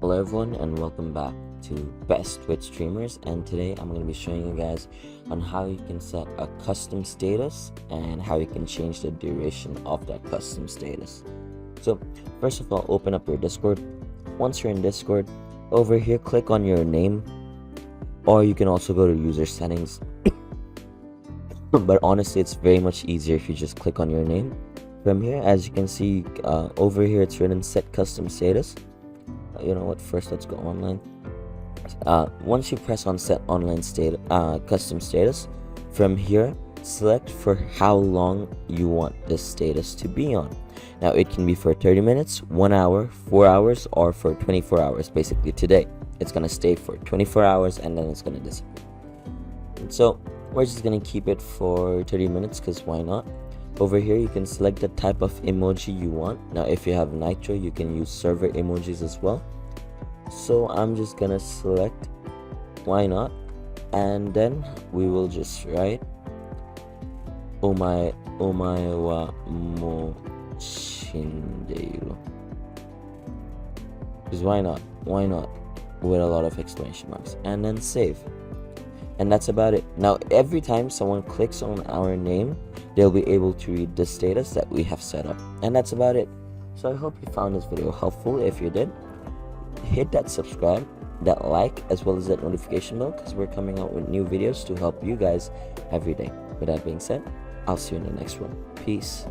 Hello everyone and welcome back to Best Twitch Streamers, and today I'm going to be showing you guys on how you can set a custom status and how you can change the duration of that custom status. So first of all, open up your Discord. Once you're in Discord, over here click on your name, or you can also go to user settings. But honestly, it's very much easier if you just click on your name. From here, as you can see, over here it's written set custom status. You know what, first let's go online. Once you press on set online state custom status, from here select for how long you want this status to be on. Now it can be for 30 minutes, 1 hour, 4 hours, or for 24 hours. Basically today it's gonna stay for 24 hours and then it's gonna disappear. And so we're just gonna keep it for 30 minutes because why not. Over here you can select the type of emoji you want. Now if you have Nitro, you can use server emojis as well. So I'm just gonna select why not, and then we will just write omae wa mo shinderu, because why not with a lot of exclamation marks, and then save. And that's about it. Now every time someone clicks on our name, they'll be able to read the status that we have set up, and that's about it. So I hope you found this video helpful. If you did, hit that subscribe, that like, as well as that notification bell, because we're coming out with new videos to help you guys every day. With that being said, I'll see you in the next one. Peace.